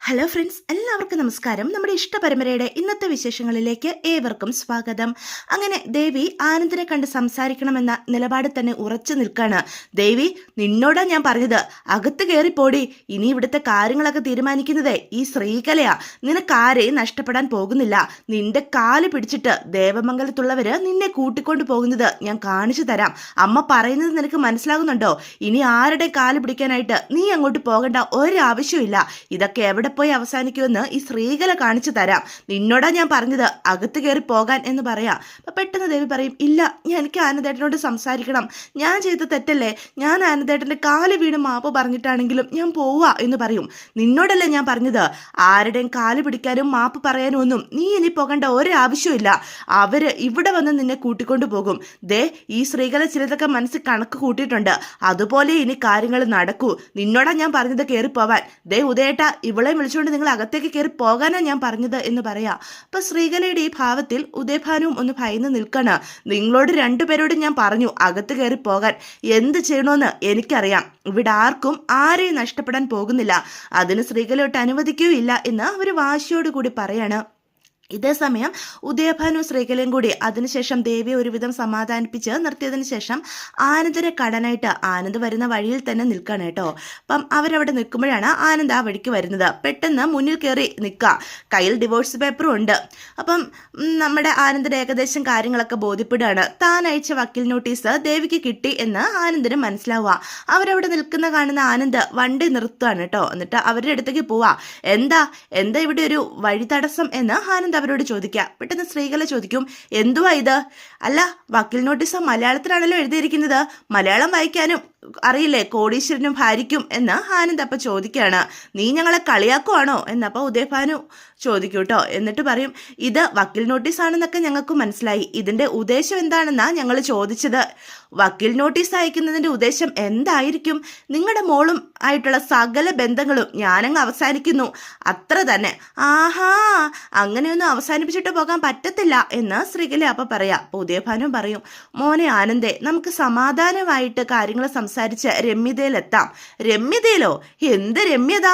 Hello friends, എല്ലാവർക്കും നമസ്കാരം. നമ്മുടെ ഇഷ്ടപരമ്പരയുടെ ഇന്നത്തെ വിശേഷങ്ങളിലേക്ക് ഏവർക്കും സ്വാഗതം. അങ്ങനെ ദേവി ആനന്ദിനെ കണ്ട് സംസാരിക്കണമെന്ന നിലപാടിൽ തന്നെ ഉറച്ചു നിൽക്കാണ്. ദേവി, നിന്നോടാ ഞാൻ പറഞ്ഞത്, അകത്ത് കയറിപ്പോടി. ഇനി ഇവിടുത്തെ കാര്യങ്ങളൊക്കെ തീരുമാനിക്കുന്നതേ ഈ ശ്രീകലയാ. നിനക്കാരെയും നഷ്ടപ്പെടാൻ പോകുന്നില്ല. നിന്റെ കാല് പിടിച്ചിട്ട് ദേവമംഗലത്തുള്ളവര് നിന്നെ കൂട്ടിക്കൊണ്ടു പോകുന്നത് ഞാൻ കാണിച്ചു തരാം. അമ്മ പറയുന്നത് നിനക്ക് മനസ്സിലാകുന്നുണ്ടോ? ഇനി ആരുടെ കാല് പിടിക്കാനായിട്ട് നീ അങ്ങോട്ട് പോകേണ്ട ഒരാവശ്യമില്ല. ഇതൊക്കെ എവിടെ പോയി അവസാനിക്കുമെന്ന് ഈ ശ്രീകല കാണിച്ചു തരാം. നിന്നോടാ ഞാൻ പറഞ്ഞത് അകത്ത് കയറി പോകാൻ എന്ന് പറയാം. അപ്പൊ പെട്ടെന്ന് ദേവി പറയും, ഇല്ല, എനിക്ക് ആനന്ദേട്ടനോട് സംസാരിക്കണം. ഞാൻ ചെയ്ത തെറ്റല്ലേ? ഞാൻ ആനന്ദേട്ടന്റെ കാല് വീണ് മാപ്പ് പറഞ്ഞിട്ടാണെങ്കിലും ഞാൻ പോവാ എന്ന് പറയും. നിന്നോടല്ലേ ഞാൻ പറഞ്ഞത്, ആരുടെയും കാല് പിടിക്കാനും മാപ്പ് പറയാനും ഒന്നും നീ ഇനി പോകേണ്ട ഒരാവശ്യമില്ല. അവര് ഇവിടെ വന്ന് നിന്നെ കൂട്ടിക്കൊണ്ടു പോകും. ദേ, ഈ ശ്രീകല ചിലതൊക്കെ മനസ്സിൽ കണക്ക് കൂട്ടിയിട്ടുണ്ട്. അതുപോലെ ഇനി കാര്യങ്ങൾ നടക്കൂ. നിന്നോടാ ഞാൻ പറഞ്ഞത് കയറി പോവാൻ. ദേ ഉദയേട്ട, ഇവളെ വിളിച്ചുകൊണ്ട് നിങ്ങൾ അകത്തേക്ക് കയറി പോകാനാ ഞാൻ പറഞ്ഞത് എന്ന് പറയാം. അപ്പൊ ശ്രീകലയുടെ ഈ ഭാവത്തിൽ ഉദയഭാനുവും ഒന്ന് ഭയന്ന് നിൽക്കണ. നിങ്ങളോട് രണ്ടുപേരോടും ഞാൻ പറഞ്ഞു അകത്ത് കയറി പോകാൻ. എന്ത് ചെയ്യണമെന്ന് എനിക്കറിയാം. ഇവിടെ ആർക്കും ആരെയും നഷ്ടപ്പെടാൻ പോകുന്നില്ല. അതിന് ശ്രീകലയോട്ട് അനുവദിക്കുകയില്ല എന്ന് അവർ വാശിയോടുകൂടി പറയാണ്. ഇതേസമയം ഉദയഭാനു ശ്രീകലയും കൂടി അതിനുശേഷം ദേവിയെ ഒരുവിധം സമാധാനിപ്പിച്ച് നിർത്തിയതിനു ശേഷം ആനന്ദിനെ കടനായിട്ട് ആനന്ദ് വരുന്ന വഴിയിൽ തന്നെ നിൽക്കുകയാണ് കേട്ടോ. അപ്പം അവരവിടെ നിൽക്കുമ്പോഴാണ് ആനന്ദ് ആ വഴിക്ക് വരുന്നത്. പെട്ടെന്ന് മുന്നിൽ കയറി നിൽക്കുക. കയ്യിൽ ഡിവോഴ്സ് പേപ്പറും ഉണ്ട്. അപ്പം നമ്മുടെ ആനന്ദിന്റെ ഏകദേശം കാര്യങ്ങളൊക്കെ ബോധ്യപ്പെടുകയാണ്. താൻ അയച്ച വക്കീൽ നോട്ടീസ് ദേവിക്ക് കിട്ടി എന്ന് ആനന്ദിന് മനസ്സിലാവുക. അവരവിടെ നിൽക്കുന്ന കാണുന്ന ആനന്ദ് വണ്ടി നിർത്തുകയാണ് കേട്ടോ. എന്നിട്ട് അവരുടെ അടുത്തേക്ക് പോവാ. എന്താ ഇവിടെ ഒരു വഴി തടസ്സം എന്ന് ആനന്ദ് അവരോട് ചോദിക്കാം. പെട്ടെന്ന് ശ്രീകല ചോദിക്കും, എന്തുവാ ഇത്? അല്ല, വക്കീൽ നോട്ടീസ് മലയാളത്തിലാണല്ലോ എഴുതിയിരിക്കുന്നത്. മലയാളം വായിക്കാനും അറിയില്ലേ കോടീശ്വരനും ഭാര്യയ്ക്കും എന്ന് ആനന്ദ് അപ്പൊ ചോദിക്കുകയാണ്. നീ ഞങ്ങളെ കളിയാക്കുവാണോ എന്നപ്പോ ഉദയഭാനു ചോദിക്കൂ കേട്ടോ. എന്നിട്ട് പറയും, ഇത് വക്കീൽ നോട്ടീസ് ആണെന്നൊക്കെ ഞങ്ങൾക്ക് മനസ്സിലായി. ഇതിന്റെ ഉദ്ദേശം എന്താണെന്നാ ഞങ്ങൾ ചോദിച്ചത്. വക്കീൽ നോട്ടീസ് അയക്കുന്നതിന്റെ ഉദ്ദേശം എന്തായിരിക്കും? നിങ്ങളുടെ മോളും ആയിട്ടുള്ള സകല ബന്ധങ്ങളും ഞാനങ്ങ് അവസാനിക്കുന്നു, അത്ര തന്നെ. ആഹാ, അങ്ങനെയൊന്നും അവസാനിപ്പിച്ചിട്ട് പോകാൻ പറ്റത്തില്ല എന്ന് ശ്രീകല അപ്പൊ പറയാം. ഉദയഭാനു പറയും, മോനെ ആനന്ദേ, നമുക്ക് സമാധാനമായിട്ട് കാര്യങ്ങൾ സംസാരിച്ച് രമ്യതയിലെത്താം. രമ്യതയിലോ? എന്ത് രമ്യത?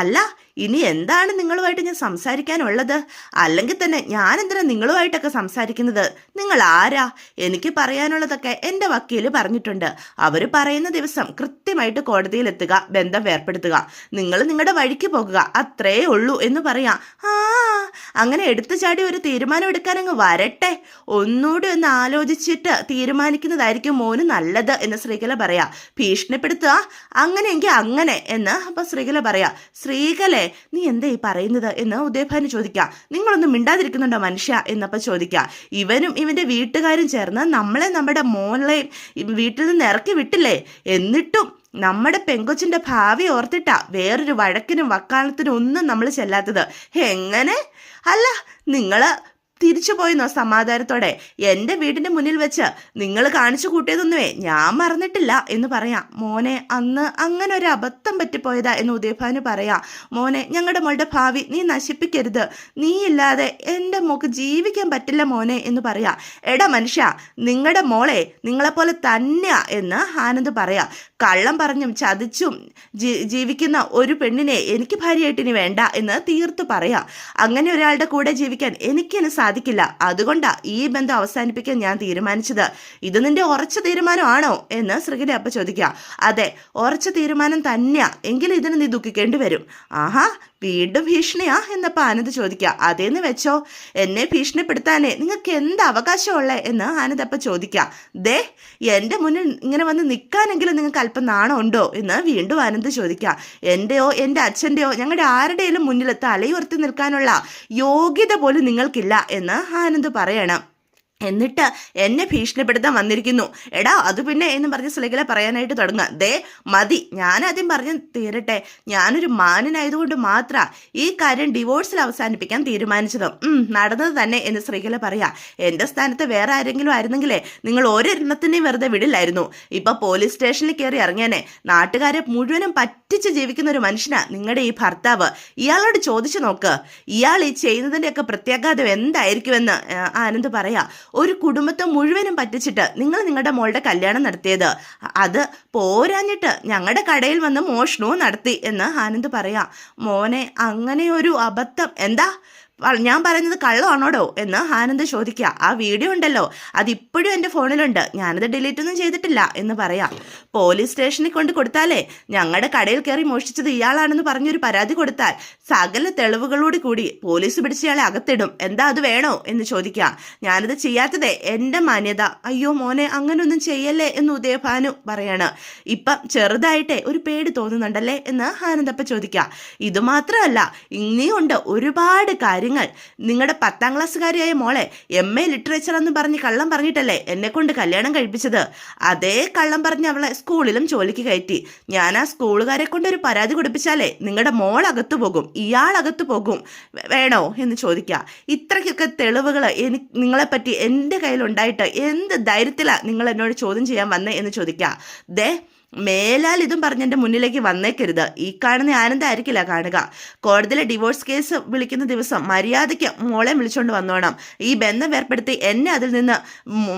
അല്ല, ഇനി എന്താണ് നിങ്ങളുമായിട്ട് ഞാൻ സംസാരിക്കാനുള്ളത്? അല്ലെങ്കിൽ തന്നെ ഞാൻ എന്തിനാ നിങ്ങളുമായിട്ടൊക്കെ സംസാരിക്കുന്നത്? നിങ്ങൾ ആരാ? എനിക്ക് പറയാനുള്ളതൊക്കെ എൻ്റെ വക്കീല് പറഞ്ഞിട്ടുണ്ട്. അവർ പറയുന്ന ദിവസം കൃത്യമായിട്ട് കോടതിയിലെത്തുക, ബന്ധം വേർപ്പെടുത്തുക, നിങ്ങൾ നിങ്ങളുടെ വഴിക്ക് പോകുക, അത്രേ ഉള്ളൂ എന്ന് പറയാം. അങ്ങനെ എടുത്തു ചാടി ഒരു തീരുമാനം എടുക്കാൻ അങ്ങ് വരട്ടെ. ഒന്നുകൂടി ഒന്ന് ആലോചിച്ചിട്ട് തീരുമാനിക്കുന്നതായിരിക്കും മോന് നല്ലത് എന്ന് ശ്രീകല പറയാ. ഭീഷണിപ്പെടുത്തുക? അങ്ങനെയെങ്കിൽ അങ്ങനെ എന്ന് അപ്പൊ ശ്രീകല പറയാ. ശ്രീകലെ, നീ എന്താ ഈ പറയുന്നത് എന്ന് ഉദയഭാനു ചോദിക്കാം. നിങ്ങളൊന്നും മിണ്ടാതിരിക്കുന്നുണ്ടോ മനുഷ്യ എന്നപ്പോ ചോദിക്കാം. ഇവനും ഇവന്റെ വീട്ടുകാരും ചേർന്ന് നമ്മളെ നമ്മുടെ മോളെയും വീട്ടിൽ നിന്ന് ഇറക്കി വിട്ടില്ലേ? എന്നിട്ടും നമ്മുടെ പെങ്കൊച്ചിന്റെ ഭാവി ഓർത്തിട്ടാ വേറൊരു വഴക്കിനും വക്കാലത്തിനും ഒന്നും നമ്മൾ ചെല്ലാത്തത്. എങ്ങനെ? അല്ല, നിങ്ങള് തിരിച്ചു പോയിന്നോ സമാധാനത്തോടെ? എൻ്റെ വീടിന്റെ മുന്നിൽ വെച്ച് നിങ്ങൾ കാണിച്ചു കൂട്ടിയതൊന്നുമേ ഞാൻ മറന്നിട്ടില്ല എന്ന് പറയാം. മോനെ, അന്ന് അങ്ങനെ ഒരു അബദ്ധം പറ്റിപ്പോയതാ എന്ന് ഉദയഭാനു പറയാം. മോനെ, ഞങ്ങളുടെ മോളുടെ ഭാവി നീ നശിപ്പിക്കരുത്. നീ ഇല്ലാതെ എൻ്റെ മോക്ക് ജീവിക്കാൻ പറ്റില്ല മോനെ എന്ന് പറയാം. എടാ മനുഷ്യ, നിങ്ങളുടെ മോളെ നിങ്ങളെപ്പോലെ തന്നെയാ എന്ന് ആനന്ദ് പറയാം. കള്ളം പറഞ്ഞും ചതിച്ചും ജീവിക്കുന്ന ഒരു പെണ്ണിനെ എനിക്ക് ഭാര്യയായിട്ട് ഇനി വേണ്ട എന്ന് തീർത്തു പറയാം. അങ്ങനെ ഒരാളുടെ കൂടെ ജീവിക്കാൻ എനിക്കിനി സാധിക്കില്ല. അതുകൊണ്ടാ ഈ ബന്ധം അവസാനിപ്പിക്കാൻ ഞാൻ തീരുമാനിച്ചത്. ഇത് നിന്റെ ഉറച്ച തീരുമാനമാണോ എന്ന് ശ്രീകല അപ്പ ചോദിക്കുക. അതെ, ഉറച്ച തീരുമാനം തന്നെയാ. എങ്കിലും ഇതിന് നീ ദുഃഖിക്കേണ്ടി വരും. ആഹാ, വീണ്ടും ഭീഷണിയാ എന്നപ്പോ ആനന്ദ് ചോദിക്കുക. അതേന്ന് വെച്ചോ, എന്നെ ഭീഷണിപ്പെടുത്താനേ നിങ്ങൾക്ക് എന്ത് അവകാശമുള്ളേ എന്ന് ആനന്ദ് അപ്പ ചോദിക്കുക. ദേ, എൻ്റെ മുന്നിൽ ഇങ്ങനെ വന്ന് നിൽക്കാനെങ്കിലും നിങ്ങൾക്ക് അല്പം നാണം ഉണ്ടോ എന്ന് വീണ്ടും ആനന്ദ് ചോദിക്കുക. എൻ്റെയോ എൻ്റെ അച്ഛൻ്റെയോ ഞങ്ങളുടെ ആരുടെയും മുന്നിൽ തലയുയർത്തി നിൽക്കാനുള്ള യോഗ്യത പോലും നിങ്ങൾക്കില്ല എന്ന് ആനന്ദ് പറയണം. എന്നിട്ട് എന്നെ ഭീഷണിപ്പെടുത്താൻ വന്നിരിക്കുന്നു. എടാ, അത് പിന്നെ എന്ന് പറഞ്ഞ് ശ്രീകല പറയാനായിട്ട് തുടങ്ങുക. ദേ മതി, ഞാനാദ്യം പറഞ്ഞ് തീരട്ടെ. ഞാനൊരു മാന്യനായതുകൊണ്ട് മാത്രം ഈ കാര്യം ഡിവോഴ്സിൽ അവസാനിപ്പിക്കാൻ തീരുമാനിച്ചത്. നടന്നത് തന്നെ എന്ന് ശ്രീകല പറയാ. എൻ്റെ സ്ഥാനത്ത് വേറെ ആരെങ്കിലും ആയിരുന്നെങ്കിലേ നിങ്ങൾ ഒരെണ്ണത്തിനെയും വെറുതെ വിടില്ലായിരുന്നു. ഇപ്പൊ പോലീസ് സ്റ്റേഷനിൽ കയറി ഇറങ്ങിയാനെ. നാട്ടുകാരെ മുഴുവനും പറ്റിച്ച് ജീവിക്കുന്ന ഒരു മനുഷ്യനാ നിങ്ങളുടെ ഈ ഭർത്താവ്. ഇയാളോട് ചോദിച്ചു നോക്ക്, ഇയാൾ ഈ ചെയ്യുന്നതിൻ്റെയൊക്കെ പ്രത്യാഘാതം എന്തായിരിക്കുമെന്ന് ആനന്ദ് പറയാ. ഒരു കുടുംബത്തെ മുഴുവനും പറ്റിച്ചിട്ട് നിങ്ങൾ നിങ്ങളുടെ മോളുടെ കല്യാണം നടത്തിയത്. അത് പോരാഞ്ഞിട്ട് ഞങ്ങളുടെ കടയിൽ വന്ന് മോഷണവും നടത്തി എന്ന് ആനന്ദ് പറയാം. മോനെ, അങ്ങനെ ഒരു അബദ്ധം എന്താ ഞാൻ പറയുന്നത് കള്ളമാണോടോ എന്ന് ആനന്ദ് ചോദിക്കുക. ആ വീഡിയോ ഉണ്ടല്ലോ, അതിപ്പോഴും എൻ്റെ ഫോണിലുണ്ട്, ഞാനത് ഡിലീറ്റ് ഒന്നും ചെയ്തിട്ടില്ല എന്ന് പറയാം. പോലീസ് സ്റ്റേഷനിൽ കൊണ്ട് കൊടുത്താലേ ഞങ്ങളുടെ കടയിൽ കയറി മോഷ്ടിച്ചത് ഇയാളാണെന്ന് പറഞ്ഞൊരു പരാതി കൊടുത്താൽ സകല തെളിവുകളോട് കൂടി പോലീസ് പിടിച്ചയാളെ അകത്തിടും. എന്താ അത് വേണോ എന്ന് ചോദിക്കുക. ഞാനത് ചെയ്യാത്തതേ എൻ്റെ മാന്യത. അയ്യോ മോനെ, അങ്ങനൊന്നും ചെയ്യല്ലേ എന്ന് ഉദയഭാനു പറയാണ്. ഇപ്പം ചെറുതായിട്ടേ ഒരു പേടി തോന്നുന്നുണ്ടല്ലേ എന്ന് ആനന്ദപ്പ ചോദിക്കുക. ഇത് മാത്രമല്ല, ഇനിയുണ്ട് ഒരുപാട് കാര്യങ്ങൾ. നിങ്ങളുടെ 10ാം ക്ലാസ്സുകാരിയായ മോളെ MA ലിറ്ററേച്ചർ എന്ന് പറഞ്ഞ് കള്ളം പറഞ്ഞിട്ടല്ലേ എന്നെ കൊണ്ട് കല്യാണം കഴിപ്പിച്ചത്. അതേ കള്ളം പറഞ്ഞ് അവളെ സ്കൂളിലും ജോലിക്ക് കയറ്റി. ഞാൻ ആ സ്കൂളുകാരെ കൊണ്ട് ഒരു പരാതി കൊടുപ്പിച്ചാലേ നിങ്ങളുടെ മോൾ അകത്തു പോകും, ഇയാൾ അകത്തു പോകും. വേണോ എന്ന് ചോദിക്കുക. ഇത്രയ്ക്കൊക്കെ തെളിവുകൾ നിങ്ങളെപ്പറ്റി എൻ്റെ കയ്യിലുണ്ടായിട്ട് എന്ത് ധൈര്യത്തിലാണ് നിങ്ങൾ എന്നോട് ചോദ്യം ചെയ്യാൻ വന്നേ എന്ന് ചോദിക്കുക. ദേ, മേലാൽ ഇതും പറഞ്ഞ് എൻ്റെ മുന്നിലേക്ക് വന്നേക്കരുത്. ഈ കാണുന്ന ആനന്ദായിരിക്കില്ല കാണുക. കോടതിയിലെ ഡിവോഴ്സ് കേസ് വിളിക്കുന്ന ദിവസം മര്യാദയ്ക്ക് മോളെ വിളിച്ചുകൊണ്ട് വന്നോണം. ഈ ബന്ധം ഏർപ്പെടുത്തി എന്നെ അതിൽ നിന്ന്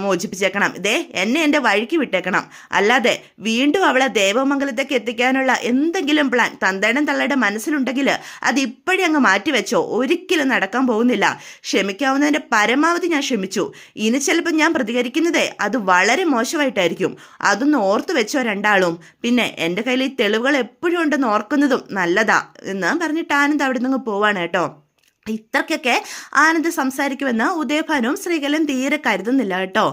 മോചിപ്പിച്ചേക്കണം. എന്നെ എൻ്റെ വഴിക്ക് വിട്ടേക്കണം. അല്ലാതെ വീണ്ടും അവളെ ദേവമംഗലത്തേക്ക് എത്തിക്കാനുള്ള എന്തെങ്കിലും പ്ലാൻ തന്തേടൻ തള്ളയുടെ മനസ്സിലുണ്ടെങ്കിൽ അത് ഇപ്പോഴും അങ്ങ് മാറ്റിവെച്ചോ. ഒരിക്കലും നടക്കാൻ പോകുന്നില്ല. ക്ഷമിക്കാവുന്നതിൻ്റെ പരമാവധി ഞാൻ ക്ഷമിച്ചു. ഇനി ചിലപ്പോൾ ഞാൻ പ്രതികരിക്കുന്നതേ അത് വളരെ മോശമായിട്ടായിരിക്കും. അതൊന്ന് ഓർത്തു വെച്ചോ രണ്ടാളും. പിന്നെ എൻ്റെ കയ്യിൽ ഈ തെളിവുകൾ എപ്പോഴും ഉണ്ടെന്ന് ഓർക്കുന്നതും നല്ലതാ എന്ന് പറഞ്ഞിട്ട് ആനന്ദ് അവിടെ നിന്ന് പോവാണ് കേട്ടോ. ഇത്രയ്ക്കൊക്കെ ആനന്ദ് സംസാരിക്കുമെന്ന് ഉദയഭാനുവും ശ്രീകലയും തീരെ കരുതുന്നില്ല കേട്ടോ.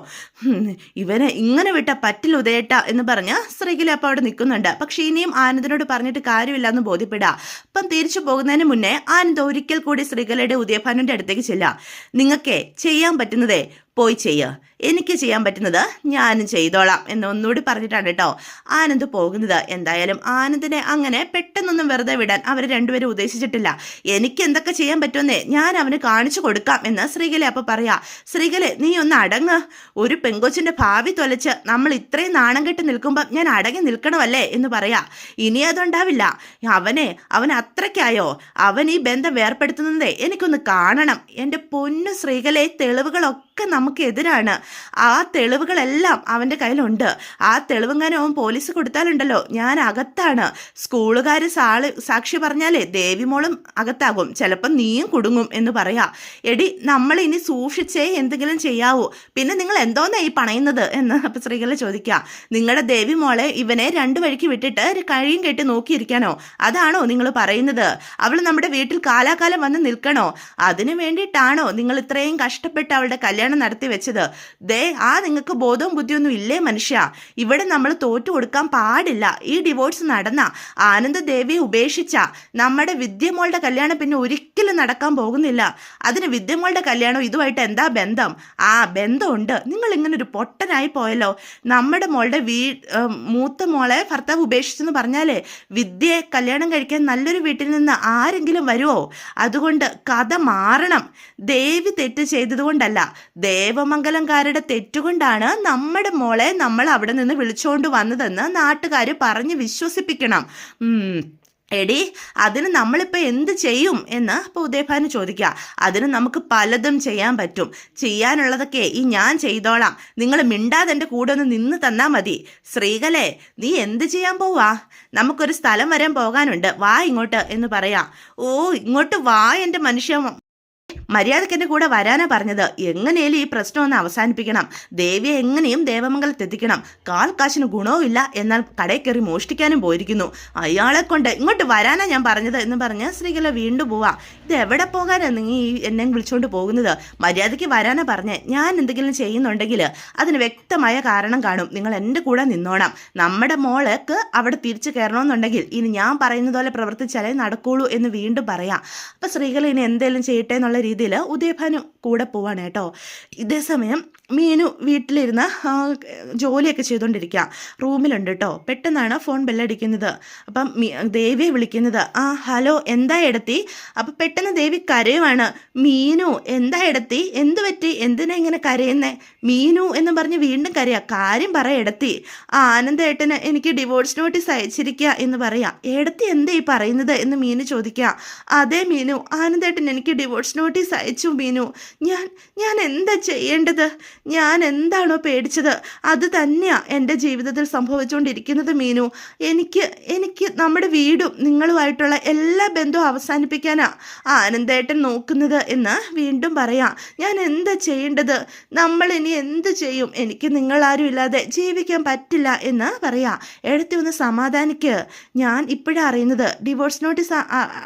ഇവനെ ഇങ്ങനെ വിട്ട പറ്റില്ല ഉദയേട്ട എന്ന് പറഞ്ഞ് ശ്രീകല അപ്പോൾ അവിടെ നിൽക്കുന്നുണ്ട്. പക്ഷെ ഇനിയും ആനന്ദിനോട് പറഞ്ഞിട്ട് കാര്യമില്ല എന്ന് ബോധ്യപ്പെടാം. അപ്പം തിരിച്ചു പോകുന്നതിന് മുന്നേ ആനന്ദ് ഒരിക്കൽ കൂടി ശ്രീകലയുടെ ഉദയഭാനുവിൻ്റെ അടുത്തേക്ക് ചെല്ലാം. നിങ്ങൾക്ക് ചെയ്യാൻ പറ്റുന്നതേ പോയി ചെയ്യുക, എനിക്ക് ചെയ്യാൻ പറ്റുന്നത് ഞാനും ചെയ്തോളാം എന്ന് ഒന്നുകൂടി പറഞ്ഞിട്ടാണ് കേട്ടോ ആനന്ദ് പോകുന്നത്. എന്തായാലും ആനന്ദിനെ അങ്ങനെ പെട്ടെന്നൊന്നും വെറുതെ വിടാൻ അവർ രണ്ടുപേരും ഉദ്ദേശിച്ചിട്ടില്ല. എനിക്ക് എന്തൊക്കെ ചെയ്യാൻ പറ്റുമെന്നേ ഞാൻ അവന് കാണിച്ചു കൊടുക്കാം എന്ന് ശ്രീകല അപ്പോൾ പറയാ. ശ്രീകല, നീ ഒന്ന് അടങ്ങ്. ഒരു പെങ്കൊച്ചിൻ്റെ ഭാവി തൊലച്ച് നമ്മൾ ഇത്രയും നാണം കെട്ട് നിൽക്കുമ്പം ഞാൻ അടങ്ങി നിൽക്കണമല്ലേ എന്ന് പറയാ. ഇനി അതുണ്ടാവില്ല. അവൻ അത്രയ്ക്കായോ? അവൻ ഈ ബന്ധം വേർപ്പെടുത്തുന്നതേ എനിക്കൊന്ന് കാണണം. എൻ്റെ പൊന്നു ശ്രീകലെ, തെളിവുകളൊക്കെ നമുക്ക് എതിരാണ്. ആ തെളിവുകളെല്ലാം അവൻ്റെ കയ്യിലുണ്ട്. ആ തെളിവെങ്ങാനും അവൻ പോലീസ് കൊടുത്താലുണ്ടല്ലോ ഞാൻ അകത്താണ്. സ്കൂളുകാർ സാക്ഷി പറഞ്ഞാലേ ദേവിമോളും അകത്താകും, ചിലപ്പോൾ നീയും കുടുങ്ങും എന്ന് പറയാ. എടി, നമ്മൾ ഇനി സൂക്ഷിച്ചേ എന്തെങ്കിലും ചെയ്യാവൂ. പിന്നെ നിങ്ങൾ എന്തോന്നാ ഈ പണയുന്നത് എന്ന് അപ്പം സ്ത്രീകളെ ചോദിക്കുക. നിങ്ങളുടെ ദേവിമോളെ ഇവനെ 2 വഴിക്ക് വിട്ടിട്ട് കഴിയും കെട്ടി നോക്കിയിരിക്കാനോ? അതാണോ നിങ്ങൾ പറയുന്നത്? അവൾ നമ്മുടെ വീട്ടിൽ കാലാകാലം വന്ന് നിൽക്കണോ? അതിനു വേണ്ടിയിട്ടാണോ നിങ്ങൾ ഇത്രയും കഷ്ടപ്പെട്ട് അവളുടെ കല്യാണം നടത്തി വെച്ചത്? നിങ്ങൾക്ക് ബോധവും ബുദ്ധിയൊന്നും ഇല്ലേ മനുഷ്യ? ഇവിടെ നമ്മൾ തോറ്റു കൊടുക്കാൻ പാടില്ല. ഈ ഡിവോഴ്സ് നടന്ന ആനന്ദ ദേവിയെ ഉപേക്ഷിച്ച നമ്മുടെ വിദ്യമോളുടെ കല്യാണം പിന്നെ ഒരിക്കലും നടക്കാൻ പോകുന്നില്ല. അതിന് വിദ്യമോളുടെ കല്യാണം ഇതുമായിട്ട് എന്താ ബന്ധം? ആ ബന്ധമുണ്ട്. നിങ്ങൾ ഇങ്ങനെ ഒരു പൊട്ടനായി പോയല്ലോ. നമ്മുടെ മോളുടെ മൂത്ത മോളെ ഭർത്താവ് ഉപേക്ഷിച്ചെന്ന് പറഞ്ഞാലേ വിദ്യയെ കല്യാണം കഴിക്കാൻ നല്ലൊരു വീട്ടിൽ നിന്ന് ആരെങ്കിലും വരുമോ? അതുകൊണ്ട് കഥ മാറണം. ദേവി തെറ്റ് ചെയ്തതുകൊണ്ടല്ല, ദേവമംഗലംകാരുടെ തെറ്റുകൊണ്ടാണ് നമ്മുടെ മോളെ നമ്മൾ അവിടെ നിന്ന് വിളിച്ചുകൊണ്ട് വന്നതെന്ന് നാട്ടുകാർ പറഞ്ഞ് വിശ്വസിപ്പിക്കണം. എടി, അതിന് നമ്മളിപ്പോൾ എന്ത് ചെയ്യും എന്ന് ഇപ്പോൾ ഉദയഭാനു ചോദിക്കുക. അതിന് നമുക്ക് പലതും ചെയ്യാൻ പറ്റും. ചെയ്യാനുള്ളതൊക്കെ ഞാൻ ചെയ്തോളാം. നിങ്ങൾ മിണ്ടാതെ എൻ്റെ കൂടെ ഒന്ന് നിന്ന് തന്നാൽ മതി. ശ്രീകലേ, നീ എന്ത് ചെയ്യാൻ പോവാ? നമുക്കൊരു സ്ഥലം വരാൻ പോകാനുണ്ട്, വാ ഇങ്ങോട്ട് എന്ന് പറയാം. ഓ, ഇങ്ങോട്ട് വാ എൻ്റെ മനുഷ്യ. മര്യാദയ്ക്ക് എൻ്റെ കൂടെ വരാനാ പറഞ്ഞത്. എങ്ങനെയും ഈ പ്രശ്നം ഒന്ന് അവസാനിപ്പിക്കണം. ദേവിയെ എങ്ങനെയും ദേവമംഗലത്തെത്തിക്കണം. കാശിന് ഗുണവും ഇല്ല, എന്നാൽ കടയിൽ കയറി മോഷ്ടിക്കാനും പോയിരിക്കുന്നു. അയാളെ കൊണ്ട് ഇങ്ങോട്ട് വരാനാ ഞാൻ പറഞ്ഞത് എന്ന് പറഞ്ഞ് ശ്രീകല വീണ്ടും പോവാ. ഇത് എവിടെ പോകാനാ നീ എന്നെ വിളിച്ചുകൊണ്ട് പോകുന്നത്? മര്യാദയ്ക്ക് വരാനാ പറഞ്ഞേ. ഞാൻ എന്തെങ്കിലും ചെയ്യുന്നുണ്ടെങ്കിൽ അതിന് വ്യക്തമായ കാരണം കാണും. നിങ്ങൾ എൻ്റെ കൂടെ നിന്നോണം. നമ്മുടെ മോൾക്ക് അവിടെ തിരിച്ചു കയറണമെന്നുണ്ടെങ്കിൽ ഇനി ഞാൻ പറയുന്നത് പോലെ പ്രവർത്തിച്ചാലേ നടക്കുള്ളൂ എന്ന് വീണ്ടും പറയാം. അപ്പം ശ്രീകല ഇനി എന്തെങ്കിലും ചെയ്യട്ടെ എന്നുള്ള രീതിയിൽ ഉദയഭാനു കൂടെ പോവാണ് കേട്ടോ. ഇതേസമയം മീനു വീട്ടിലിരുന്ന് ജോലിയൊക്കെ ചെയ്തുകൊണ്ടിരിക്കുക. റൂമിലുണ്ട് കേട്ടോ. പെട്ടെന്നാണ് ഫോൺ ബെല്ലടിക്കുന്നത്. അപ്പം ദേവിയെ വിളിക്കുന്നത്. ഹലോ, എന്താ എടത്തി? അപ്പം പെട്ടെന്ന് ദേവി കരയുവാണ്. മീനു, എന്താ എടത്തി? എന്ത് പറ്റി? എന്തിനാ ഇങ്ങനെ കരയുന്നേ? മീനു എന്ന് പറഞ്ഞ് വീണ്ടും കരയാ. കാര്യം പറ എടത്തി. ആനന്ദേട്ടന് എനിക്ക് ഡിവോഴ്സ് നോട്ടീസ് അയച്ചിരിക്കുക എന്ന് പറയാം. എടത്തി എന്താ ഈ പറയുന്നത് എന്ന് മീനു ചോദിക്കുക. അതെ മീനു, ആനന്ദേട്ടൻ എനിക്ക് ഡിവോഴ്സ് നോട്ടീസ് അയച്ചു മീനു. ഞാൻ എന്താ ചെയ്യേണ്ടത്? ഞാൻ എന്താണോ പേടിച്ചത് അത് തന്നെയാണ് എൻ്റെ ജീവിതത്തിൽ സംഭവിച്ചുകൊണ്ടിരിക്കുന്നത് മീനു. എനിക്ക് നമ്മുടെ വീടും നിങ്ങളുമായിട്ടുള്ള എല്ലാ ബന്ധവും അവസാനിപ്പിക്കാനാ ആനന്ദേട്ടൻ നോക്കുന്നത് എന്ന് വീണ്ടും പറയാം. ഞാൻ എന്താ ചെയ്യേണ്ടത്? നമ്മൾ ഇനി എന്ത് ചെയ്യും? എനിക്ക് നിങ്ങളാരും ഇല്ലാതെ ജീവിക്കാൻ പറ്റില്ല എന്ന് പറയാം. എഴുത്തി ഒന്ന് സമാധാനിക്ക്. ഞാൻ ഇപ്പോഴാണ് അറിയുന്നത് ഡിവോഴ്സ് നോട്ടീസ്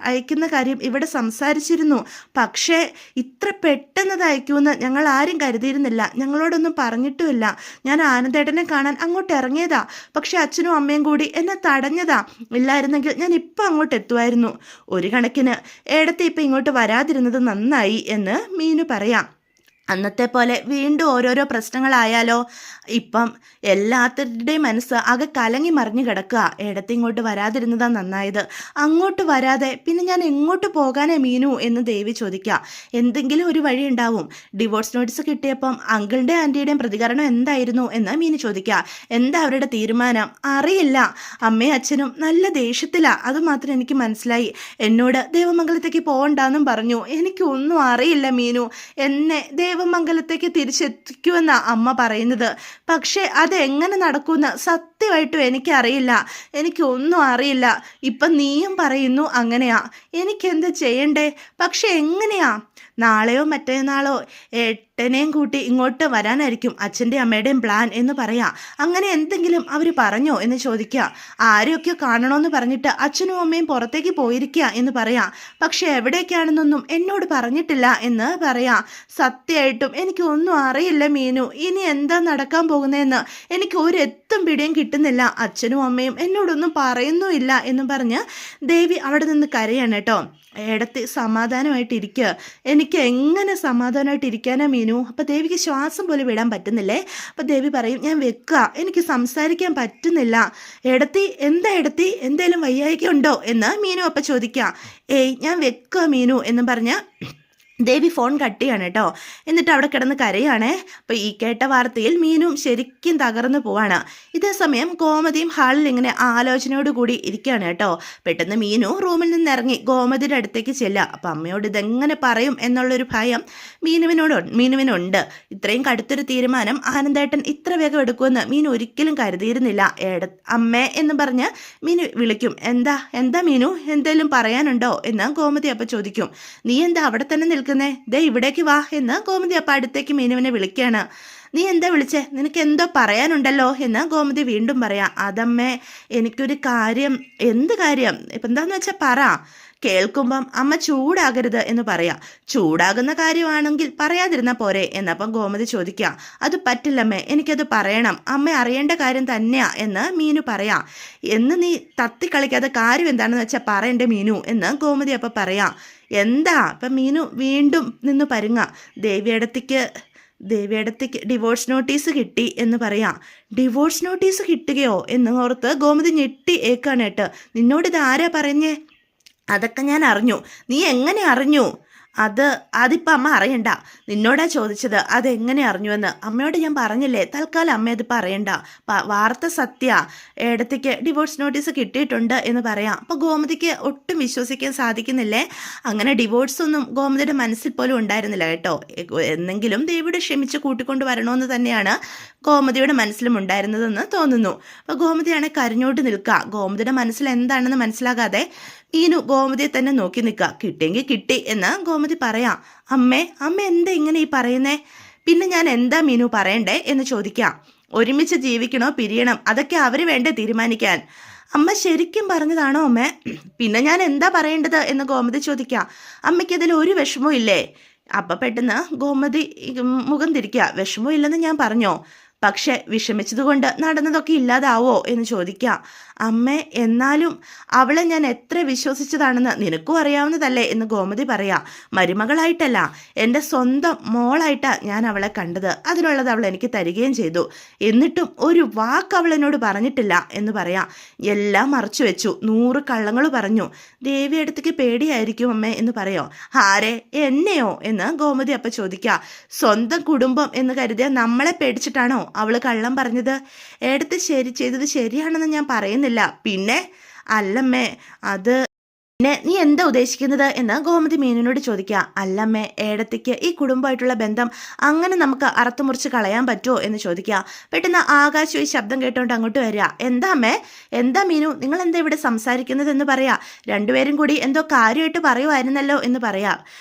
അയക്കുന്ന കാര്യം ഇവിടെ സംസാരിച്ചിരുന്നു. പക്ഷേ ഇത്ര പെട്ടെന്നത് അയക്കുമെന്ന് ഞങ്ങൾ ആരും കരുതിയിരുന്നില്ല. ഞങ്ങളോടൊന്നും പറഞ്ഞിട്ടുമില്ല. ഞാൻ ആനന്ദേട്ടനെ കാണാൻ അങ്ങോട്ട് ഇറങ്ങിയതാ. പക്ഷെ അച്ഛനും അമ്മയും കൂടി എന്നെ തടഞ്ഞതാ. ഇല്ലായിരുന്നെങ്കിൽ ഞാൻ ഇപ്പം അങ്ങോട്ട് എത്തുമായിരുന്നു. ഒരു കണക്കിന് ഏടത്തെ ഇപ്പം ഇങ്ങോട്ട് വരാതിരുന്നത് നന്നായി എന്ന് മീനു പറയാം. അന്നത്തെ പോലെ വീണ്ടും ഓരോരോ പ്രശ്നങ്ങളായാലോ? ഇപ്പം എല്ലാത്തരുടെയും മനസ്സ് ആകെ കലങ്ങി മറിഞ്ഞു കിടക്കുക. ഇടത്തിങ്ങോട്ട് വരാതിരുന്നതാണ് നന്നായത്. അങ്ങോട്ട് വരാതെ പിന്നെ ഞാൻ എങ്ങോട്ട് പോകാനേ മീനു എന്ന് ദേവി ചോദിക്കുക. എന്തെങ്കിലും ഒരു വഴി ഉണ്ടാവും. ഡിവോഴ്സ് നോട്ടീസ് കിട്ടിയപ്പം അങ്കിളുടെ ആൻറ്റിയുടെയും പ്രതികരണം എന്തായിരുന്നു എന്ന് മീനു ചോദിക്കുക. എന്താ അവരുടെ തീരുമാനം? അറിയില്ല. അമ്മയും അച്ഛനും നല്ല ദേഷ്യത്തിലാണ്. അതുമാത്രം എനിക്ക് മനസ്സിലായി. എന്നോട് ദേവമംഗലത്തേക്ക് പോകണ്ടെന്നും പറഞ്ഞു. എനിക്കൊന്നും അറിയില്ല മീനു. എന്നെ ദേവമംഗലത്തേക്ക് തിരിച്ചെത്തിക്കുമെന്നാണ് അമ്മ പറയുന്നത്. പക്ഷേ അതെങ്ങനെ നടക്കുമെന്ന് സത്യമായിട്ടും എനിക്കറിയില്ല. എനിക്കൊന്നും അറിയില്ല. ഇപ്പം നീയും പറയുന്നു അങ്ങനെയാ. എനിക്കെന്ത് ചെയ്യണ്ടേ? പക്ഷെ എങ്ങനെയാ? നാളെയോ മറ്റന്നാളോ ഏട്ടനെയും കൂട്ടി ഇങ്ങോട്ട് വരാനായിരിക്കും അച്ഛൻ്റെ അമ്മയുടെയും പ്ലാൻ എന്ന് പറയാം. അങ്ങനെ എന്തെങ്കിലും അവർ പറഞ്ഞോ എന്ന് ചോദിക്കുക. ആരെയൊക്കെ കാണണമെന്ന് പറഞ്ഞിട്ട് അച്ഛനും അമ്മയും പുറത്തേക്ക് പോയിരിക്കുക എന്ന് പറയാം. പക്ഷെ എവിടേക്കാണെന്നൊന്നും എന്നോട് പറഞ്ഞിട്ടില്ല എന്ന് പറയാം. സത്യമായിട്ടും എനിക്കൊന്നും അറിയില്ല മീനു. ഇനി എന്താ നടക്കാൻ പോകുന്നതെന്ന് എനിക്ക് ഒരു എത്തും പിടിയും കിട്ടുന്നില്ല. അച്ഛനും അമ്മയും എന്നോടൊന്നും പറയുന്നുമില്ല എന്ന് പറഞ്ഞ് ദേവി അവിടെ നിന്ന് കരയാണ് കേട്ടോ. ഇടത്ത് സമാധാനമായിട്ടിരിക്കുക. എനിക്ക് എങ്ങനെ സമാധാനമായിട്ടിരിക്കാനാ മീനു? അപ്പം ദേവിക്ക് ശ്വാസം പോലും വിടാൻ പറ്റുന്നില്ലേ. അപ്പം ദേവി പറയും, ഞാൻ വെക്കുക, എനിക്ക് സംസാരിക്കാൻ പറ്റുന്നില്ല. എടത്തി, എന്താ എടത്തി, എന്തേലും വയ്യായിക ഉണ്ടോ എന്ന് മീനു അപ്പം ചോദിക്കുക. ഏയ് ഞാൻ വെക്കുക മീനു എന്ന് പറഞ്ഞ് ദേവി ഫോൺ കട്ട് ചെയ്യാണ് കേട്ടോ. എന്നിട്ട് അവിടെ കിടന്ന് കരയാണേ. അപ്പോൾ ഈ കേട്ട വാർത്തയിൽ മീനും ശരിക്കും തകർന്നു പോവാണ്. ഇതേ സമയം ഗോമതിയും ഹാളിൽ ഇങ്ങനെ ആലോചനയോട് കൂടി ഇരിക്കുകയാണ് കേട്ടോ. പെട്ടെന്ന് മീനു റൂമിൽ നിന്ന് ഇറങ്ങി ഗോമതിയുടെ അടുത്തേക്ക് ചെല്ലുക. അപ്പം അമ്മയോട് ഇതെങ്ങനെ പറയും എന്നുള്ളൊരു ഭയം മീനുവിനുണ്ട്. ഇത്രയും കടുത്തൊരു തീരുമാനം ആനന്ദേട്ടൻ ഇത്ര വേഗം എടുക്കുമെന്ന് മീനു ഒരിക്കലും കരുതിയിരുന്നില്ല. അമ്മേ എന്ന് പറഞ്ഞ് മീനു വിളിക്കും. എന്താ മീനു, എന്തേലും പറയാനുണ്ടോ എന്ന് ഗോമതി അപ്പം ചോദിക്കും. നീ എന്താ അവിടെ തന്നെ ദേ ഇവിടേക്ക് വാ എന്ന് ഗോമതി അപ്പം അടുത്തേക്ക് മീനുവിനെ വിളിക്കുകയാണ്. നീ എന്താ വിളിച്ചേ? നിനക്ക് എന്തോ പറയാനുണ്ടല്ലോ എന്ന് ഗോമതി വീണ്ടും പറയാം. അതമ്മേ, എനിക്കൊരു കാര്യം. എന്ത് കാര്യം? ഇപ്പം എന്താന്ന് വെച്ചാൽ പറ. കേൾക്കുമ്പം അമ്മ ചൂടാകരുത് എന്ന് പറയാം. ചൂടാകുന്ന കാര്യമാണെങ്കിൽ പറയാതിരുന്നാൽ പോരെ എന്നപ്പം ഗോമതി ചോദിക്കുക. അത് പറ്റില്ലമ്മേ, എനിക്കത് പറയണം. അമ്മ അറിയേണ്ട കാര്യം തന്നെയാ എന്ന് മീനു പറയാം. എന്ന് നീ തത്തിക്കളിക്കാതെ കാര്യം എന്താണെന്ന് വെച്ചാൽ പറയണ്ടേ മീനു എന്ന് ഗോമതി അപ്പം പറയാം. എന്താ? അപ്പം മീനു വീണ്ടും നിന്ന് പരുങ്ങ. ദേവിയടത്തേക്ക് ഡിവോഴ്സ് നോട്ടീസ് കിട്ടി എന്ന് പറയാം. ഡിവോഴ്സ് നോട്ടീസ് കിട്ടുകയോ എന്ന് ഓർത്ത് ഗോമതി ഞെട്ടി ഏക്കാനായിട്ട്. നിന്നോടിത് ആരാ പറഞ്ഞേ? അതൊക്കെ ഞാൻ അറിഞ്ഞു. നീ എങ്ങനെ അറിഞ്ഞു? അതിപ്പോൾ അമ്മ അറിയണ്ട. നിന്നോടാ ചോദിച്ചത് അതെങ്ങനെ അറിഞ്ഞുവെന്ന്. അമ്മയോട് ഞാൻ പറഞ്ഞില്ലേ, തൽക്കാലം അമ്മ അത് പറയണ്ട. വാർത്ത സത്യ. ഏടത്തേക്ക് ഡിവോഴ്സ് നോട്ടീസ് കിട്ടിയിട്ടുണ്ട് എന്ന് പറയാം. അപ്പോൾ ഗോമതിക്ക് ഒട്ടും വിശ്വസിക്കാൻ സാധിക്കുന്നില്ലേ. അങ്ങനെ ഡിവോഴ്സ് ഒന്നും ഗോമതിയുടെ മനസ്സിൽ പോലും ഉണ്ടായിരുന്നില്ല കേട്ടോ. എന്നെങ്കിലും ദേവിയുടെ ക്ഷമിച്ച് കൂട്ടിക്കൊണ്ട് വരണമെന്ന് തന്നെയാണ് ഗോമതിയുടെ മനസ്സിലും ഉണ്ടായിരുന്നതെന്ന് തോന്നുന്നു. അപ്പോൾ ഗോമതിയാണെങ്കിൽ കരഞ്ഞോട്ട് നിൽക്കുക. ഗോമതിയുടെ മനസ്സിൽ എന്താണെന്ന് മനസ്സിലാകാതെ മീനു ഗോമതിയെ തന്നെ നോക്കി നിൽക്കുക. കിട്ടിയെങ്കിൽ കിട്ടി എന്ന് ഗോമതി പറയാം. അമ്മ എന്താ ഇങ്ങനെ ഈ പറയുന്നേ? പിന്നെ ഞാൻ എന്താ മീനു പറയണ്ടേ എന്ന് ചോദിക്കാം. ഒരുമിച്ച് ജീവിക്കണോ പിരിയണം, അതൊക്കെ അവർ വേണ്ടേ തീരുമാനിക്കാൻ. അമ്മ ശരിക്കും പറഞ്ഞതാണോ അമ്മേ? പിന്നെ ഞാൻ എന്താ പറയേണ്ടത് എന്ന് ഗോമതി ചോദിക്കാം. അമ്മയ്ക്കതിൽ ഒരു വിഷമവും ഇല്ലേ? അപ്പം പെട്ടെന്ന് ഗോമതി മുഖം തിരിക്കുക. വിഷമവും ഇല്ലെന്ന് ഞാൻ പറഞ്ഞോ? പക്ഷെ വിഷമിച്ചതുകൊണ്ട് നടന്നതൊക്കെ ഇല്ലാതാവോ എന്ന് ചോദിക്കാം. അമ്മേ, എന്നാലും അവളെ ഞാൻ എത്ര വിശ്വസിച്ചതാണെന്ന് നിനക്കും അറിയാവുന്നതല്ലേ എന്ന് ഗോമതി പറയാം. മരുമകളായിട്ടല്ല, എൻ്റെ സ്വന്തം മോളായിട്ടാ ഞാൻ അവളെ കണ്ടത്. അതിനുള്ളത് അവൾ എനിക്ക് തരികയും ചെയ്തു. എന്നിട്ടും ഒരു വാക്ക് അവൾ എന്നോട് പറഞ്ഞിട്ടില്ല എന്ന് പറയാം. എല്ലാം മറച്ചു വെച്ചു, 100 കള്ളങ്ങൾ പറഞ്ഞു. ദേവി അടുത്തേക്ക് പേടിയായിരിക്കും അമ്മേ എന്ന് പറയോ. ആരെ, എന്നെയോ എന്ന് ഗോമതി അപ്പ ചോദിക്കാം. സ്വന്തം കുടുംബം എന്ന് കരുതിയ നമ്മളെ പേടിച്ചിട്ടാണോ അവള് കള്ളം പറഞ്ഞത്? എടുത്ത് ചെയ്തത് ശരിയാണെന്ന് ഞാൻ പറയുന്നില്ല. പിന്നെ അല്ലമ്മേ, അത് നീ എന്താ ഉദ്ദേശിക്കുന്നത് എന്ന് ഗോമതി മീനുവിനോട് ചോദിക്കുക. അല്ലമ്മേ, ഏടത്തേക്ക് ഈ കുടുംബമായിട്ടുള്ള ബന്ധം അങ്ങനെ നമുക്ക് അറുത്തുമുറിച്ച് കളയാൻ പറ്റുമോ എന്ന് ചോദിക്കുക. പെട്ടെന്ന് ആകാശം ഈ ശബ്ദം കേട്ടോണ്ട് അങ്ങോട്ട് വരിക. എന്താ അമ്മേ, എന്താ മീനു, നിങ്ങൾ എന്താ ഇവിടെ സംസാരിക്കുന്നത് എന്ന് പറയാ. രണ്ടുപേരും കൂടി എന്തോ കാര്യമായിട്ട് പറയുമായിരുന്നല്ലോ എന്ന് പറയാ.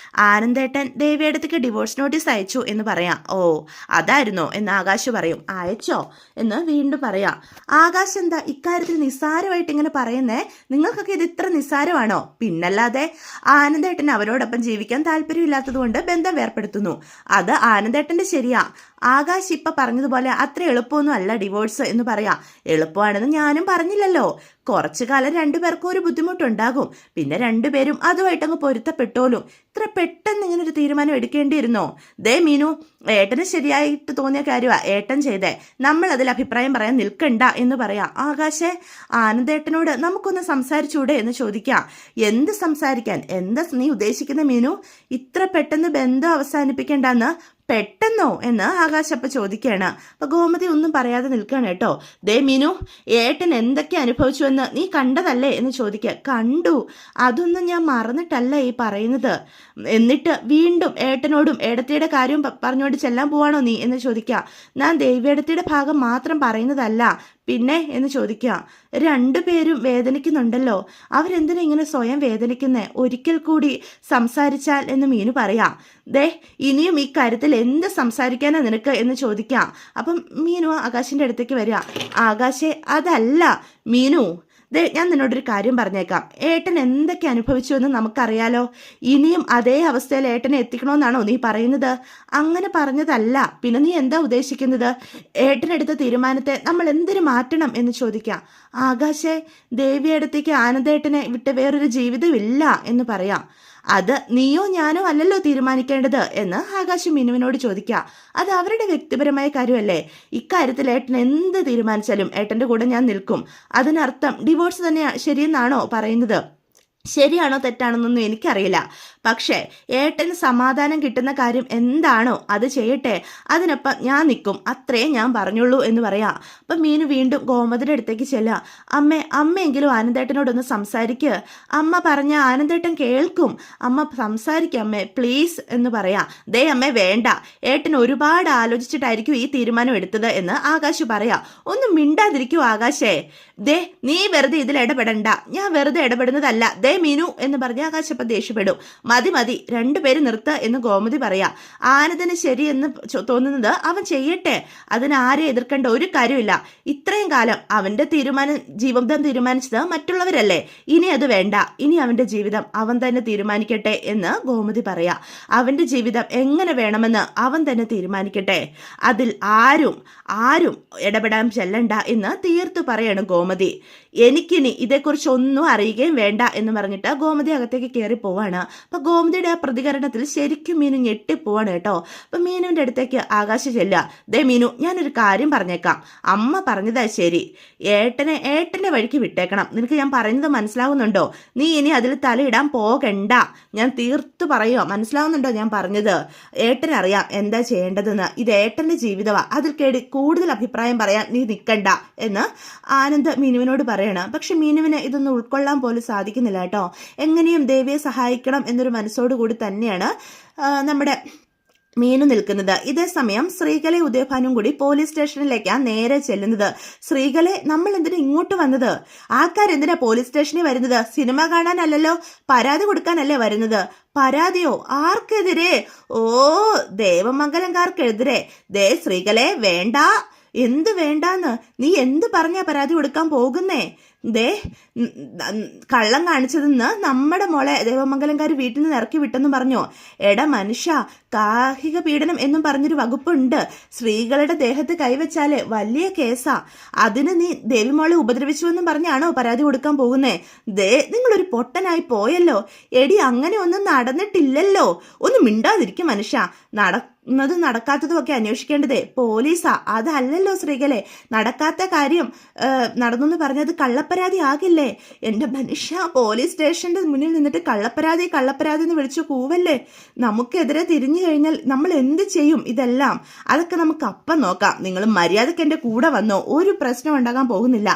ആനന്ദേട്ടൻ ദേവിയടത്തേക്ക് ഡിവോഴ്സ് നോട്ടീസ് അയച്ചു എന്ന് പറയാം. ഓ, അതായിരുന്നോ എന്ന് ആകാശ് പറയും. അയച്ചോ എന്ന് വീണ്ടും പറയാം. ആകാശ് എന്താ ഇക്കാര്യത്തിൽ നിസ്സാരമായിട്ട് ഇങ്ങനെ പറയുന്നേ? നിങ്ങൾക്കൊക്കെ ഇത് ഇത്ര നിസ്സാരമാണോ? പിന്നല്ലാതെ, ആനന്ദേട്ടന് അവരോടൊപ്പം ജീവിക്കാൻ താല്പര്യമില്ലാത്തത് കൊണ്ട് ബന്ധം വേർപ്പെടുത്തുന്നു. അത് ആനന്ദേട്ടന്റെ ശരിയാ. ആകാശ് ഇപ്പൊ പറഞ്ഞതുപോലെ അത്ര എളുപ്പമൊന്നും അല്ല ഡിവോഴ്സ് എന്ന് പറയാം. എളുപ്പമാണെന്ന് ഞാനും പറഞ്ഞില്ലല്ലോ. കുറച്ചു കാലം രണ്ടുപേർക്കും ഒരു ബുദ്ധിമുട്ടുണ്ടാകും. പിന്നെ രണ്ടുപേരും അതുമായിട്ടങ്ങ് പൊരുത്തപ്പെട്ടോലും. ഇത്ര പെട്ടെന്ന് ഇങ്ങനെ ഒരു തീരുമാനം എടുക്കേണ്ടിയിരുന്നോ? ദേ മീനു, ഏട്ടന് ശരിയായിട്ട് തോന്നിയ കാര്യമാ ഏട്ടൻ ചെയ്തേ. നമ്മൾ അതിൽ അഭിപ്രായം പറയാൻ നിൽക്കണ്ട എന്ന് പറയാം. ആകാശേ, ആനന്ദേട്ടനോട് നമുക്കൊന്ന് സംസാരിച്ചൂടെ എന്ന് ചോദിക്കാം. എന്ത് സംസാരിക്കാൻ? എന്താ നീ ഉദ്ദേശിക്കുന്ന മീനു? ഇത്ര പെട്ടെന്ന് ബന്ധം അവസാനിപ്പിക്കേണ്ടെന്ന് പെട്ടെന്നോ എന്ന് ആകാശപ്പ ചോദിക്കുകയാണ്. അപ്പൊ ഗോമതി ഒന്നും പറയാതെ നിൽക്കുകയാണ് കേട്ടോ. ദേ മീനു, ഏട്ടൻ എന്തൊക്കെ അനുഭവിച്ചു എന്ന് നീ കണ്ടതല്ലേ എന്ന് ചോദിക്കുക. കണ്ടു, അതൊന്നും ഞാൻ മറന്നിട്ടല്ല ഈ പറയുന്നത്. എന്നിട്ട് വീണ്ടും ഏട്ടനോടും ഏടത്തിയുടെ കാര്യം പറഞ്ഞുകൊണ്ട് ചെല്ലാൻ പോവാണോ നീ എന്ന് ചോദിക്കുക. ഞാൻ ദേവിയേടത്തിയുടെ ഭാഗം മാത്രം പറയുന്നതല്ല, പിന്നെ എന്ന് ചോദിക്കുക. രണ്ടുപേരും വേദനിക്കുന്നുണ്ടല്ലോ, അവരെന്തിനാ ഇങ്ങനെ സ്വയം വേദനിക്കുന്നേ? ഒരിക്കൽ കൂടി സംസാരിച്ചാൽ എന്ന് മീനു പറയാം. ദേ, ഇനിയും ഈ കാര്യത്തിൽ എന്ത് സംസാരിക്കാനാ നിനക്ക് എന്ന് ചോദിക്കാം. അപ്പം മീനു ആകാശിന്റെ അടുത്തേക്ക് വരിക. ആകാശേ, അതല്ല മീനു, ദേ ഞാൻ നിന്നോടൊരു കാര്യം പറഞ്ഞേക്കാം. ഏട്ടൻ എന്തൊക്കെ അനുഭവിച്ചു എന്ന് നമുക്കറിയാലോ. ഇനിയും അതേ അവസ്ഥയിൽ ഏട്ടനെ എത്തിക്കണമെന്നാണോ നീ പറയുന്നത്? അങ്ങനെ പറഞ്ഞതല്ല. പിന്നെ നീ എന്താ ഉദ്ദേശിക്കുന്നത്? ഏട്ടനെടുത്ത തീരുമാനത്തെ നമ്മൾ എന്തിനു മാറ്റണം എന്ന് ചോദിക്കാം. ആകാശേ, ദേവിയടുത്തേക്ക് ആനന്ദേട്ടനെ വിട്ട് വേറൊരു ജീവിതമില്ല എന്ന് പറയാം. അത് നീയോ ഞാനോ അല്ലല്ലോ തീരുമാനിക്കേണ്ടത് എന്ന് ആകാശം മീനുവിനോട് ചോദിക്കുക. അത് അവരുടെ വ്യക്തിപരമായ കാര്യമല്ലേ. ഇക്കാര്യത്തിൽ ഏട്ടൻ എന്ത് തീരുമാനിച്ചാലും ഏട്ടൻ്റെ കൂടെ ഞാൻ നിൽക്കും. അതിനർത്ഥം ഡിവോഴ്സ് തന്നെയാ ശരിയെന്നാണോ പറയുന്നത്? ശരിയാണോ തെറ്റാണെന്നൊന്നും എനിക്കറിയില്ല. പക്ഷേ ഏട്ടന് സമാധാനം കിട്ടുന്ന കാര്യം എന്താണോ അത് ചെയ്യട്ടെ, അതിനൊപ്പം ഞാൻ നിൽക്കും, അത്രേ ഞാൻ പറഞ്ഞുള്ളൂ എന്ന് പറയാം. അപ്പം മീനു വീണ്ടും ഗോമതിയുടെ അടുത്തേക്ക് ചെല്ലുക. അമ്മയെങ്കിലും ആനന്ദേട്ടനോടൊന്ന് സംസാരിക്കുക. അമ്മ പറഞ്ഞ ആനന്ദേട്ടൻ കേൾക്കും. അമ്മ സംസാരിക്കുക അമ്മേ, പ്ലീസ് എന്ന് പറയാം. ദേ അമ്മേ, വേണ്ട, ഏട്ടൻ ഒരുപാട് ആലോചിച്ചിട്ടായിരിക്കും ഈ തീരുമാനം എടുത്തത് എന്ന് ആകാശ് പറയാം. ഒന്നും മിണ്ടാതിരിക്കൂ ആകാശേ. ദേ, നീ വെറുതെ ഇതിൽ ഇടപെടണ്ട. ഞാൻ വെറുതെ ഇടപെടുന്നതല്ല. ദേ മീനു എന്ന് പറഞ്ഞ് ആകാശപ്പം ദേഷ്യപ്പെടും. മതി, രണ്ടുപേരും നിർത്ത എന്ന് ഗോമതി പറയാ. ആനന്ദന് ശരിയെന്ന് തോന്നുന്നത് അവൻ ചെയ്യട്ടെ, അതിന് ആരെ എതിർക്കേണ്ട ഒരു കാര്യമില്ല. ഇത്രയും കാലം അവന്റെ ജീവിതം തീരുമാനിച്ചത് മറ്റുള്ളവരല്ലേ. ഇനി അത് വേണ്ട, ഇനി അവന്റെ ജീവിതം അവൻ തന്നെ തീരുമാനിക്കട്ടെ എന്ന് ഗോമതി പറയാ. അവന്റെ ജീവിതം എങ്ങനെ വേണമെന്ന് അവൻ തന്നെ തീരുമാനിക്കട്ടെ, അതിൽ ആരും ഇടപെടാൻ ചെല്ലണ്ട എന്ന് തീർത്തു പറയാണ് ഗോമതി. എനിക്കിനി ഇതേക്കുറിച്ച് ഒന്നും അറിയുകയും വേണ്ട എന്ന് പറഞ്ഞിട്ട് ഗോമതി അകത്തേക്ക് കയറി പോവാണ്. അപ്പൊ ഗോമതിയുടെ ആ പ്രതികരണത്തിൽ ശരിക്കും മീനു ഞെട്ടിപ്പോവാണ് കേട്ടോ. അപ്പൊ മീനുവിന്റെ അടുത്തേക്ക് ആകാശ് ചെല്ലുക. ദേ മീനു, ഞാനൊരു കാര്യം പറഞ്ഞേക്കാം. അമ്മ പറഞ്ഞതാ ശരി. ഏട്ടന്റെ വഴിക്ക് വിട്ടേക്കണം. നിനക്ക് ഞാൻ പറയുന്നത് മനസ്സിലാവുന്നുണ്ടോ? നീ ഇനി അതിൽ തലയിടാൻ പോകണ്ട. ഞാൻ തീർത്തു പറയുക, മനസ്സിലാവുന്നുണ്ടോ ഞാൻ പറഞ്ഞത്? ഏട്ടനറിയാം എന്താ ചെയ്യേണ്ടതെന്ന്. ഇത് ഏട്ടന്റെ ജീവിതമാ, അതിൽ കൂടുതൽ അഭിപ്രായം പറയാൻ നീ നിൽക്കണ്ട എന്ന് ആനന്ദ് മീനുവിനോട് പറയണം. പക്ഷെ മീനുവിന് ഇതൊന്നും ഉൾക്കൊള്ളാൻ പോലും സാധിക്കുന്നില്ല കേട്ടോ. എങ്ങനെയും ദേവിയെ സഹായിക്കണം എന്നൊരു മനസ്സോടുകൂടി തന്നെയാണ് നമ്മുടെ മീനു നിൽക്കുന്നത്. ഇതേ സമയം ശ്രീകല ഉദയഭാനും കൂടി പോലീസ് സ്റ്റേഷനിലേക്കാണ് നേരെ ചെല്ലുന്നത്. ശ്രീകലെ, നമ്മൾ എന്തിനാ ഇങ്ങോട്ട് വന്നത്? ആൾക്കാരെന്തിനാ പോലീസ് സ്റ്റേഷനിൽ വരുന്നത്? സിനിമ കാണാനല്ലല്ലോ, പരാതി കൊടുക്കാനല്ലേ വരുന്നത്. പരാതിയോ? ആർക്കെതിരെ? ഓ, ദേവമംഗലംകാർക്കെതിരെ. ദേ ശ്രീകലെ, വേണ്ട. എന്ത് വേണ്ടാന്ന്? നീ എന്ത് പറഞ്ഞാ പരാതി കൊടുക്കാൻ പോകുന്നേ? ദേ കള്ളം കാണിച്ചതെന്ന് നമ്മുടെ മോളെ ദേവമംഗലംകാർ വീട്ടിൽ നിന്ന് ഇറക്കി വിട്ടെന്നും പറഞ്ഞോ? എടാ മനുഷ്യ, ഗാർഹിക പീഡനം എന്നും പറഞ്ഞൊരു വകുപ്പുണ്ട്. സ്ത്രീകളുടെ ദേഹത്ത് കൈവച്ചാല് വലിയ കേസാ. അതിന് നീ ദേവിമോളെ ഉപദ്രവിച്ചു എന്നും പറഞ്ഞാണോ പരാതി കൊടുക്കാൻ പോകുന്നേ? ദേ നിങ്ങളൊരു പൊട്ടനായി പോയല്ലോ. എടി അങ്ങനെ ഒന്നും നടന്നിട്ടില്ലല്ലോ. ഒന്ന് മിണ്ടാതിരിക്കും മനുഷ്യ. നടക്കാത്തതും ഒക്കെ അന്വേഷിക്കേണ്ടതേ പോലീസാ, അതല്ലല്ലോ സ്ത്രീകളെ. നടക്കാത്ത കാര്യം നടന്നു പറഞ്ഞത് കള്ളപ്പരാതി ആകില്ലേ? എൻ്റെ മനുഷ്യ, പോലീസ് സ്റ്റേഷന്റെ മുന്നിൽ നിന്നിട്ട് കള്ളപ്പരാതി എന്ന് വിളിച്ചു കൂവല്ലേ? നമുക്കെതിരെ തിരിഞ്ഞു കഴിഞ്ഞാൽ നമ്മൾ എന്ത് ചെയ്യും? ഇതെല്ലാം അതൊക്കെ നമുക്ക് അപ്പം നോക്കാം. നിങ്ങൾ മര്യാദയ്ക്ക് എൻ്റെ കൂടെ വന്നോ, ഒരു പ്രശ്നം ഉണ്ടാകാൻ പോകുന്നില്ല.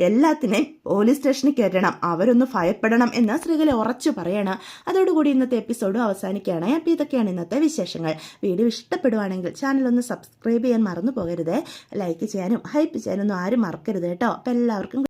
എല്ലാത്തിനെയും പോലീസ് സ്റ്റേഷനിൽ കയറ്റണം, അവരൊന്ന് ഭയപ്പെടണം എന്ന് സ്ത്രീകളെ ഉറച്ചു പറയണം. അതോടുകൂടി ഇന്നത്തെ എപ്പിസോഡ് അവസാനിക്കുകയാണ്. അപ്പോൾ ഇതൊക്കെയാണ് ഇന്നത്തെ വിശേഷങ്ങൾ. വീഡിയോ ഇഷ്ടപ്പെടുവാണെങ്കിൽ ചാനൽ ഒന്ന് സബ്സ്ക്രൈബ് ചെയ്യാൻ മറന്നു പോകരുത്. ലൈക്ക് ചെയ്യാനും ഹൈപ്പ് ചെയ്യാനൊന്നും ആരും മറക്കരുത് കേട്ടോ. അപ്പോൾ എല്ലാവർക്കും